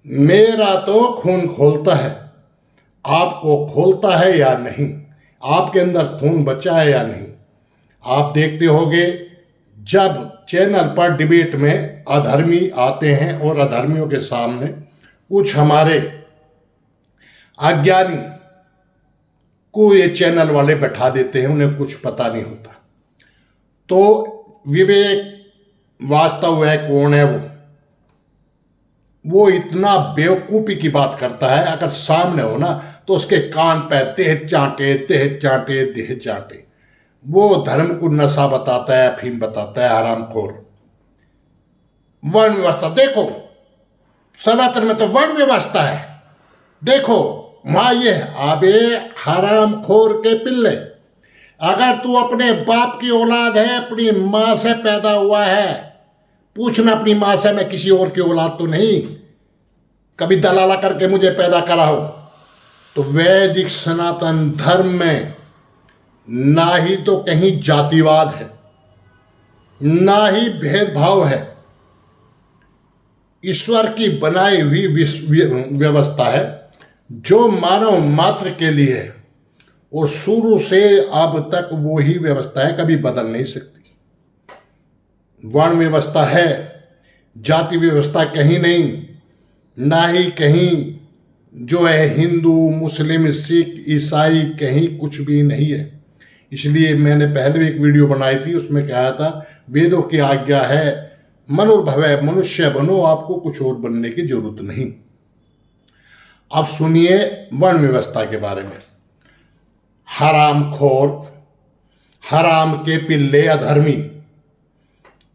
मेरा तो खून खोलता है, आपको खोलता है या नहीं? आपके अंदर खून बचा है या नहीं? आप देखते होंगे जब चैनल पर डिबेट में अधर्मी आते हैं और अधर्मियों के सामने कुछ हमारे अज्ञानी को ये चैनल वाले बैठा देते हैं, उन्हें कुछ पता नहीं होता। तो विवेक वास्तव है कौन है? वो इतना बेवकूफी की बात करता है, अगर सामने हो ना तो उसके कान पे देह चाटे देह चाटे देह चाटे। वो धर्म को नशा बताता है, अफीम बताता है, हरामखोर। वर्ण व्यवस्था देखो, सनातन में तो वर्ण व्यवस्था है। देखो वहां ये आबे हरामखोर के पिल्ले, अगर तू अपने बाप की औलाद है, अपनी मां से पैदा हुआ है, पूछना अपनी मां से, मैं किसी और की औलाद तो नहीं, कभी दलाला करके मुझे पैदा करा हो। तो वैदिक सनातन धर्म में ना ही तो कहीं जातिवाद है, ना ही भेदभाव है। ईश्वर की बनाई हुई व्यवस्था है जो मानव मात्र के लिए है, और शुरू से अब तक वो ही व्यवस्था है, कभी बदल नहीं सकती। वर्ण व्यवस्था है, जाति व्यवस्था कहीं नहीं, ना ही कहीं जो है हिंदू मुस्लिम सिख ईसाई, कहीं कुछ भी नहीं है। इसलिए मैंने पहले भी एक वीडियो बनाई थी, उसमें कहा था वेदों की आज्ञा है मनुर्भव मनुष्य बनो, आपको कुछ और बनने की जरूरत नहीं। अब सुनिए वर्ण व्यवस्था के बारे में। हरामखोर, हराम के पिल्ले, अधर्मी,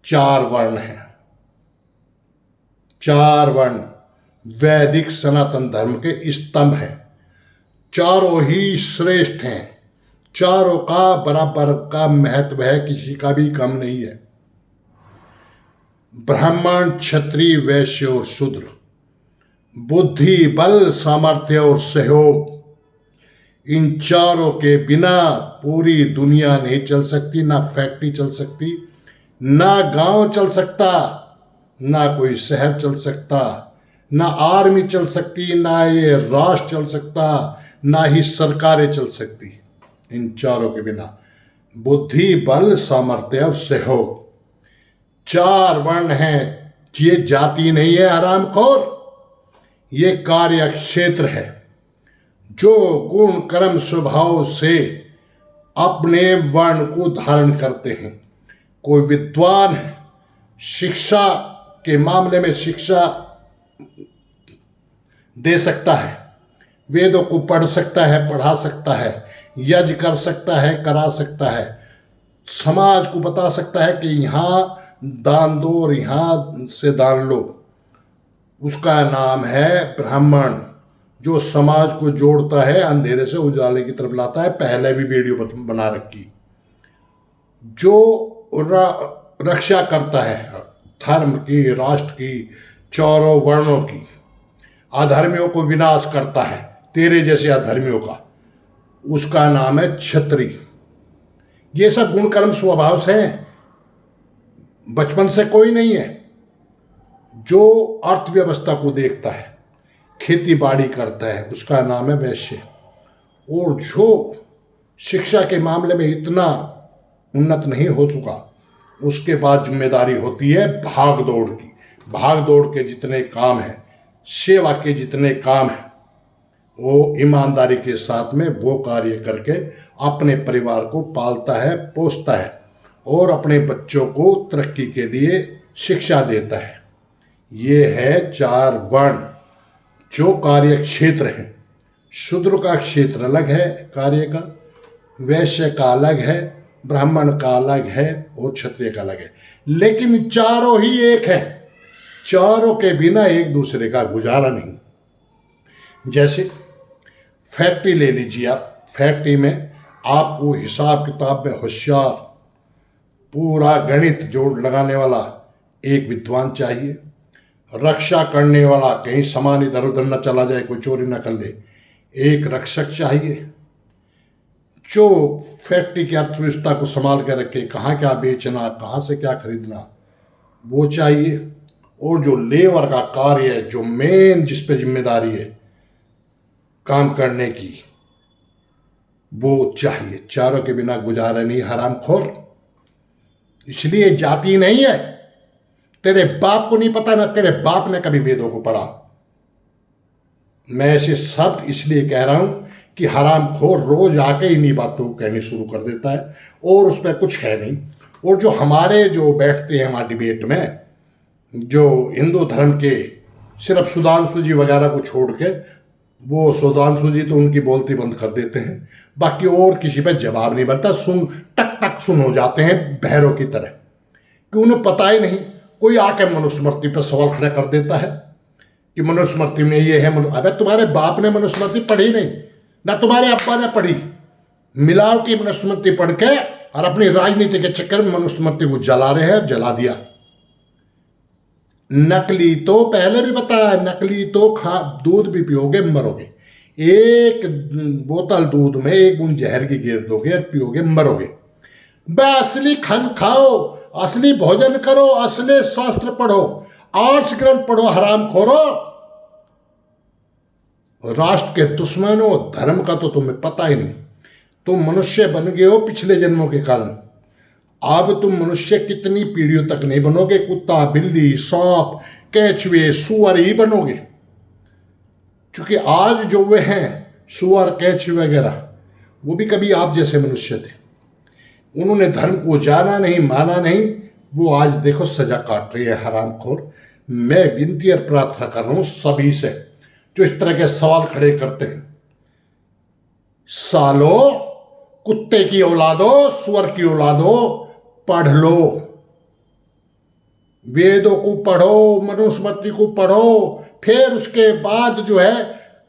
4 वर्ण हैं। 4 वर्ण वैदिक सनातन धर्म के स्तंभ हैं। चारों ही श्रेष्ठ हैं, चारों का बराबर का महत्व है, किसी का भी कम नहीं है। ब्राह्मण, क्षत्रिय, वैश्य और शूद्र, बुद्धि, बल, सामर्थ्य और सहयोग, इन चारों के बिना पूरी दुनिया नहीं चल सकती। ना फैक्ट्री चल सकती, ना गांव चल सकता, ना कोई शहर चल सकता, ना आर्मी चल सकती, ना ये राष्ट्र चल सकता, ना ही सरकारें चल सकती। इन चारों के बिना बुद्धि, बल, सामर्थ्य और सहयोग, 4 वर्ण हैं। ये जाति नहीं है हरामखोर, ये कार्य क्षेत्र है। जो गुण कर्म स्वभाव से अपने वर्ण को धारण करते हैं। कोई विद्वान है, शिक्षा के मामले में शिक्षा दे सकता है, वेदों को पढ़ सकता है, पढ़ा सकता है, यज्ञ कर सकता है, करा सकता है, समाज को बता सकता है कि यहाँ दान दो और यहाँ से दान लो। उसका नाम है ब्राह्मण, जो समाज को जोड़ता है, अंधेरे से उजाले की तरफ लाता है। पहले भी वीडियो बना रखी। जो रक्षा करता है धर्म की, राष्ट्र की, चारों वर्णों की, अधर्मियों को विनाश करता है, तेरे जैसे अधर्मियों का, उसका नाम है क्षत्रिय। ये सब गुण कर्म स्वभाव से हैं, बचपन से कोई नहीं है। जो अर्थव्यवस्था को देखता है, खेती बाड़ी करता है, उसका नाम है वैश्य। और जो शिक्षा के मामले में इतना उन्नत नहीं हो चुका, उसके बाद जिम्मेदारी होती है भाग दौड़ की। भाग दौड़ के जितने काम हैं, सेवा के जितने काम हैं, वो ईमानदारी के साथ में वो कार्य करके अपने परिवार को पालता है, पोसता है, और अपने बच्चों को तरक्की के लिए शिक्षा देता है। ये है 4 वर्ण जो कार्य क्षेत्र है। शूद्र का क्षेत्र अलग है कार्य का, वैश्य का अलग है, ब्राह्मण का अलग है, और क्षत्रिय का अलग है। लेकिन चारों ही एक है, चारों के बिना एक दूसरे का गुजारा नहीं। जैसे फैक्ट्री ले लीजिए आप, फैक्ट्री में आपको हिसाब किताब में होशियार, पूरा गणित जोड़ लगाने वाला एक विद्वान चाहिए। रक्षा करने वाला, कहीं सामान इधर उधर न चला जाए, कोई चोरी न कर ले, एक रक्षक चाहिए। जो फैक्ट्री की अर्थव्यवस्था को संभाल कर रखे, कहाँ क्या बेचना, कहाँ से क्या खरीदना, वो चाहिए। और जो लेबर का कार्य है, जो मेन जिस पे जिम्मेदारी है काम करने की, वो चाहिए। चारों के बिना गुजारा नहीं हरामखोर। इसलिए जाति नहीं है। तेरे बाप को नहीं पता, ना तेरे बाप ने कभी वेदों को पढ़ा। मैं ऐसे शब्द इसलिए कह रहा हूं कि हरामखोर रोज आके इन्हीं बातों को कहनी शुरू कर देता है और उस पर कुछ है नहीं। और जो हमारे जो बैठते हैं वहां डिबेट में, जो हिंदू धर्म के सिर्फ सुधांशु जी वगैरह को छोड़ के, वो सुधांशु जी तो उनकी बोलती बंद कर देते हैं, बाकी और किसी पे जवाब नहीं बनता। सुन टक टक सुन हो जाते हैं बहरों की तरह, कि उन्हें पता ही नहीं। कोई आके मनुस्मृति पर सवाल खड़ा कर देता है कि मनुस्मृति में ये है। अबे तुम्हारे बाप ने मनुस्मृति पढ़ी नहीं, ना तुम्हारे अब्बा ने पढ़ी। मिलावटी मनुस्मृति पढ़ के और अपनी राजनीति के चक्कर में मनुस्मृति को जला रहे हैं, जला दिया। नकली तो पहले भी बताया, नकली तो दूध भी पियोगे मरोगे। एक बोतल दूध में एक बूंद जहर की गिर दोगे और पियोगे मरोगे। असली खन खाओ, असली भोजन करो, असली शास्त्र पढ़ो, आर्ट्स ग्रंथ पढ़ो। हराम खोरो, राष्ट्र के दुश्मनों, धर्म का तो तुम्हें पता ही नहीं। तुम मनुष्य बन गए हो पिछले जन्मों के कारण। अब तुम मनुष्य कितनी पीढ़ियों तक नहीं बनोगे। कुत्ता, बिल्ली, सांप, केचुए, सुअर ही बनोगे। क्योंकि आज जो वे हैं सुअर, केचुए वगैरह, वो भी कभी आप जैसे मनुष्य थे। उन्होंने धर्म को जाना नहीं, माना नहीं, वो आज देखो सजा काट रही है हरामखोर। मैं विनती और प्रार्थना कर रहा हूं सभी से जो इस तरह के सवाल खड़े करते हैं, सालो कुत्ते की औलादो, सुअर की औलादो, पढ़ लो, वेदों को पढ़ो, मनुस्मृति को पढ़ो। फिर उसके बाद जो है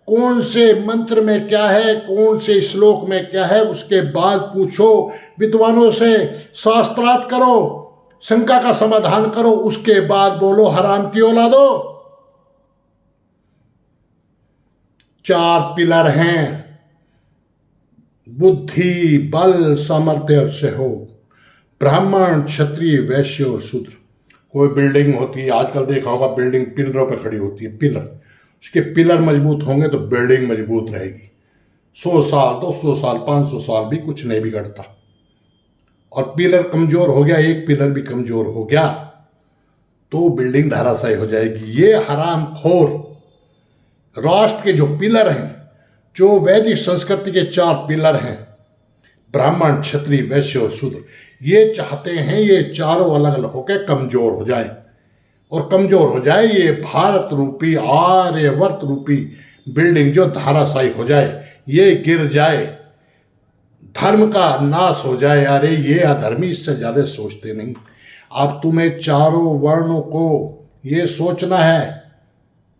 कौन से मंत्र में क्या है, कौन से श्लोक में क्या है, उसके बाद पूछो विद्वानों से, शास्त्रार्थ करो, शंका का समाधान करो, उसके बाद बोलो हराम की औलादो। 4 पिलर हैं, बुद्धि, बल, सामर्थ्य और सहयोग। ब्राह्मण, क्षत्रिय, वैश्य और शूद्र। कोई बिल्डिंग होती है, आजकल देखा होगा बिल्डिंग पिलरों पे खड़ी होती है। पिलर, उसके पिलर मजबूत होंगे तो बिल्डिंग मजबूत रहेगी। 100 साल, 200 साल, 500 साल भी कुछ नहीं बिगड़ता। और पिलर कमजोर हो गया, एक पिलर भी कमजोर हो गया तो बिल्डिंग धराशायी हो जाएगी। ये हरामखोर राष्ट्र के जो पिलर हैं, जो वैदिक संस्कृति के 4 पिलर हैं, ब्राह्मण, क्षत्रिय, वैश्य और शूद्र, ये चाहते हैं ये चारों अलग अलग होकर कमजोर हो जाए। और कमजोर हो जाए ये भारत रूपी, आर्यवर्त रूपी बिल्डिंग जो धराशायी हो जाए, ये गिर जाए, धर्म का नाश हो जाए। अरे ये अधर्मी इससे ज्यादा सोचते नहीं। अब तुम्हें चारों वर्णों को ये सोचना है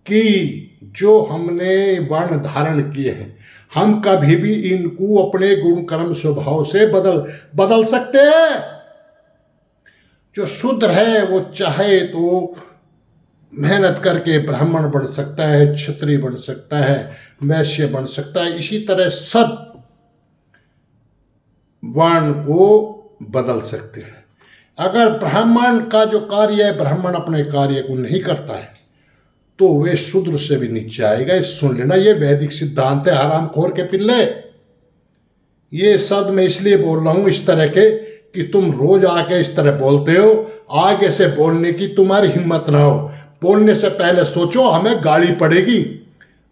कि जो हमने वर्ण धारण किए हैं, हम कभी भी इनको अपने गुण कर्म स्वभाव से बदल सकते हैं। जो शूद्र है वो चाहे तो मेहनत करके ब्राह्मण बन सकता है, क्षत्रिय बन सकता है, वैश्य बन सकता है। इसी तरह सब वर्ण को बदल सकते हैं। अगर ब्राह्मण का जो कार्य है, ब्राह्मण अपने कार्य को नहीं करता है तो वे शूद्र से भी नीचे आएगा। सुन लेना, ये वैदिक सिद्धांत है हरामखोर के पिल्ले। ये शब्द मैं इसलिए बोल रहा हूं इस तरह के कि तुम रोज आके इस तरह बोलते हो, आगे से बोलने की तुम्हारी हिम्मत ना हो। बोलने से पहले सोचो, हमें गाली पड़ेगी,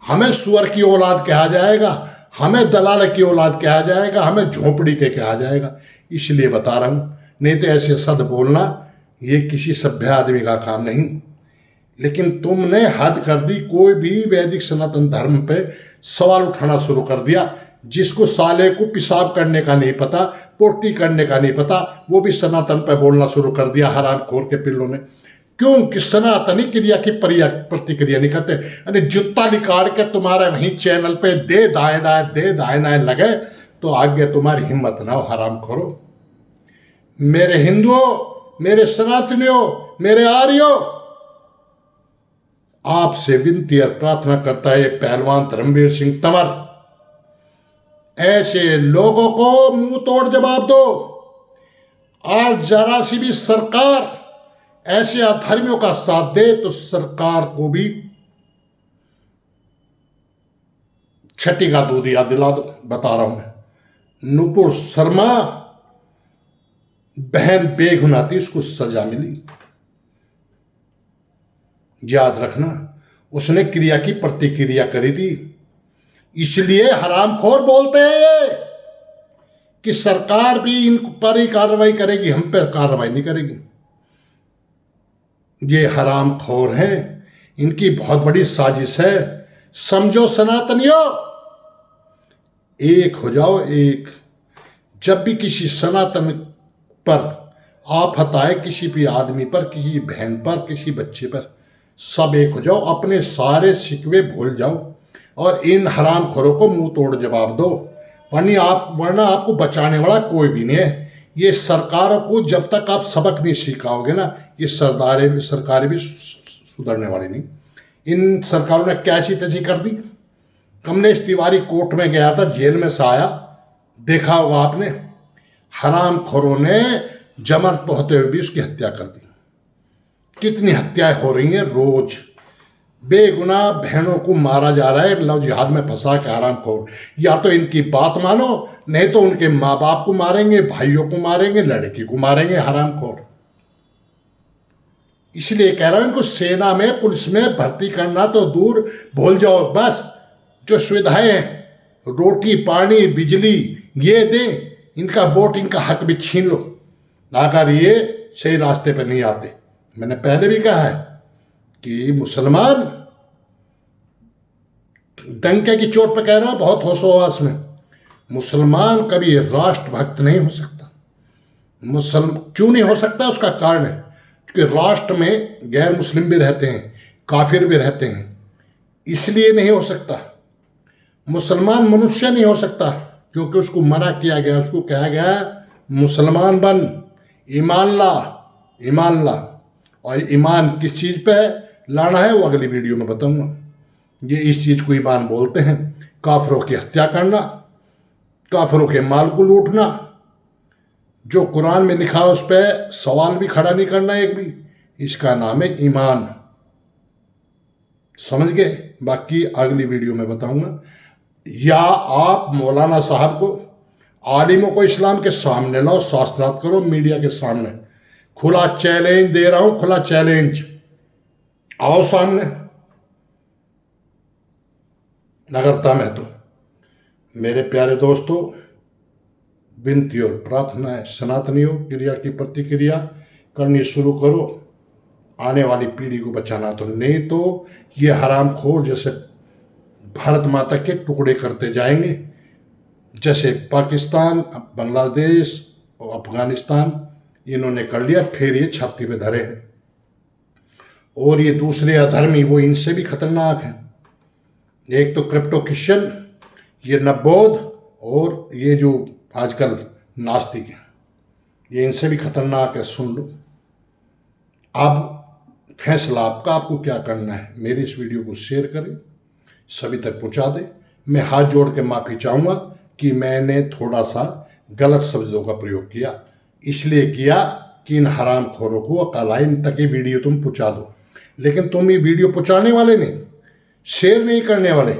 हमें सुअर की औलाद कहा जाएगा, हमें दलाल की औलाद कहा जाएगा, हमें झोपड़ी के कहा जाएगा। इसलिए बता रहा हूं, नहीं तो ऐसे शब्द बोलना ये किसी सभ्य आदमी का काम नहीं। लेकिन तुमने हद कर दी। कोई भी वैदिक सनातन धर्म पे सवाल उठाना शुरू कर दिया। जिसको साले को पेशाब करने का नहीं पता, पोटी करने का नहीं पता, वो भी सनातन पे बोलना शुरू कर दिया हरामखोर के पिल्लों ने। क्योंकि सनातनी क्रिया की प्रतिक्रिया नहीं करते। अरे जूता निकाल के तुम्हारे वहीं चैनल पे दे दाएं लगे तो आगे तुम्हारी हिम्मत ना हो हरामखोरो। मेरे हिंदुओं, मेरे सनातनियों, मेरे आर्यों, आपसे विनती और प्रार्थना करता है पहलवान धर्मवीर सिंह तंवर, ऐसे लोगों को मुंह तोड़ जवाब दो। और जरा सी भी सरकार ऐसे अधर्मियों का साथ दे तो सरकार को भी छठी का दूध याद दिला दो। बता रहा हूं मैं, नुपुर शर्मा बहन बेगुनाह थी, उसको सजा मिली। याद रखना, उसने क्रिया की प्रतिक्रिया करी थी। इसलिए हरामखोर बोलते हैं ये कि सरकार भी इन पर ही कार्रवाई करेगी, हम पे कार्रवाई नहीं करेगी। ये हरामखोर हैं, इनकी बहुत बड़ी साजिश है। समझो सनातनियों, एक हो जाओ एक। जब भी किसी सनातन पर आफत आए, किसी भी आदमी पर, किसी बहन पर, किसी बच्चे पर, सब एक हो जाओ, अपने सारे शिकवे भूल जाओ और इन हरामखोरों को मुंह तोड़ जवाब दो। वरना आपको बचाने वाला कोई भी नहीं है। ये सरकारों को जब तक आप सबक नहीं सिखाओगे ना, ये सरकारें भी सुधरने वाली नहीं। इन सरकारों ने कैसी तैसी कर दी। कमलेश तिवारी कोर्ट में गया था, जेल में से आया, देखा होगा आपने। हरामखोरों ने जमर होते हुए भी उसकी हत्या कर दी। कितनी हत्याएं हो रही हैं रोज, बेगुनाह बहनों को मारा जा रहा है लव जिहाद में फंसा के हरामखोर। या तो इनकी बात मानो, नहीं तो उनके माँ बाप को मारेंगे, भाइयों को मारेंगे, लड़की को मारेंगे हरामखोर। इसलिए कह रहा हूं, इनको सेना में पुलिस में भर्ती करना तो दूर, भूल जाओ। बस जो सुविधाएं हैं, रोटी पानी बिजली, ये दें, इनका वोट, इनका हक भी छीन लो अगर ये सही रास्ते पर नहीं आते। मैंने पहले भी कहा है कि मुसलमान, डंके की चोट पर कह रहा हूं, बहुत होशोहवास में, मुसलमान कभी राष्ट्रभक्त नहीं हो सकता। क्यों नहीं हो सकता? उसका कारण है क्योंकि राष्ट्र में गैर मुस्लिम भी रहते हैं, काफिर भी रहते हैं, इसलिए नहीं हो सकता। मुसलमान मनुष्य नहीं हो सकता क्योंकि उसको मना किया गया, उसको कहा गया मुसलमान बन, ईमान ला, ईमान ला। और ईमान किस चीज़ पे लाना है वो अगली वीडियो में बताऊंगा। ये इस चीज़ को ईमान बोलते हैं। काफिरों की हत्या करना, काफिरों के माल को लूटना, जो कुरान में लिखा है उस पर सवाल भी खड़ा नहीं करना एक भी, इसका नाम है ईमान। समझ गए? बाकी अगली वीडियो में बताऊंगा। या आप मौलाना साहब को, आलिमों को इस्लाम के सामने लाओ, शास्त्रार्थ करो मीडिया के सामने। खुला चैलेंज दे रहा हूं, खुला चैलेंज, आओ सामने अगर दम है तो। मेरे प्यारे दोस्तों, विनती और प्रार्थना है, सनातनियों, क्रिया की प्रतिक्रिया करनी शुरू करो। आने वाली पीढ़ी को बचाना तो, नहीं तो ये हरामखोर जैसे भारत माता के टुकड़े करते जाएंगे, जैसे पाकिस्तान, बांग्लादेश और अफगानिस्तान इन्होंने कर लिया, फिर ये छाती पे धरे हैं। और ये दूसरे अधर्मी, वो इनसे भी खतरनाक हैं। एक तो क्रिप्टो क्रिश्चियन, ये नवबोध, और ये जो आजकल नास्तिक हैं, ये इनसे भी खतरनाक है। सुन लो, अब फैसला आपका, आपको क्या करना है। मेरी इस वीडियो को शेयर करें, सभी तक पहुंचा दें। मैं हाथ जोड़ के माफ़ी चाहूँगा कि मैंने थोड़ा सा गलत शब्दों का प्रयोग किया, इसलिए किया कि इन हरामखोरों को अकल आए, इन तक ये वीडियो तुम पहुँचा दो। लेकिन तुम ये वीडियो पहुँचाने वाले नहीं, शेयर नहीं करने वाले।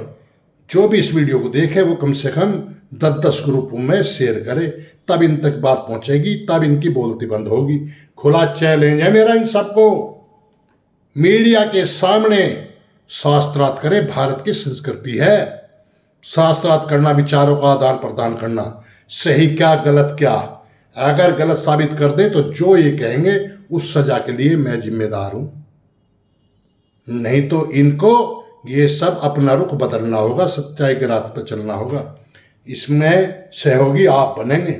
जो भी इस वीडियो को देखे वो कम से कम 10-10 ग्रुपों में शेयर करे, तब इन तक बात पहुँचेगी, तब इनकी बोलती बंद होगी। खुला चैलेंज है मेरा इन सबको, मीडिया के सामने शास्त्रार्थ करे। भारत की संस्कृति है शास्त्रार्थ करना, विचारों का आदान प्रदान करना, सही क्या गलत क्या। अगर गलत साबित कर दे तो जो ये कहेंगे उस सजा के लिए मैं जिम्मेदार हूं। नहीं तो इनको ये सब अपना रुख बदलना होगा, सच्चाई के रात पर चलना होगा। इसमें सहयोगी आप बनेंगे,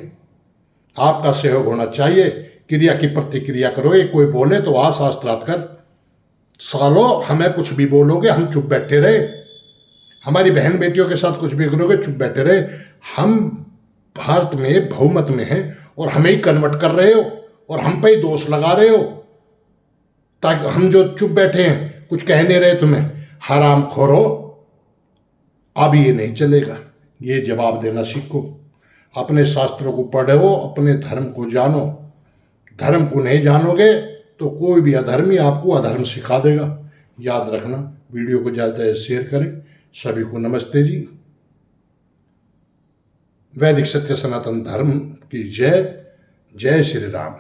आपका सहयोग होना चाहिए। क्रिया की प्रतिक्रिया करोगे, कोई बोले तो आ शास्त्रार्थ कर। सालों हमें कुछ भी बोलोगे हम चुप बैठे रहे, हमारी बहन बेटियों के साथ कुछ भी करोगे चुप बैठे रहे। हम भारत में बहुमत में हैं और हमें ही कन्वर्ट कर रहे हो और हम पे ही दोष लगा रहे हो, ताकि हम जो चुप बैठे हैं कुछ कह नहीं रहे तुम्हें। हरामखोरो, अब ये नहीं चलेगा, ये जवाब देना सीखो। अपने शास्त्रों को पढ़ो, अपने धर्म को जानो। धर्म को नहीं जानोगे तो कोई भी अधर्मी आपको अधर्म सिखा देगा। याद रखना। वीडियो को ज़्यादा से शेयर करें। सभी को नमस्ते जी। वैदिक सत्य सनातन धर्म की जय। जय श्री राम।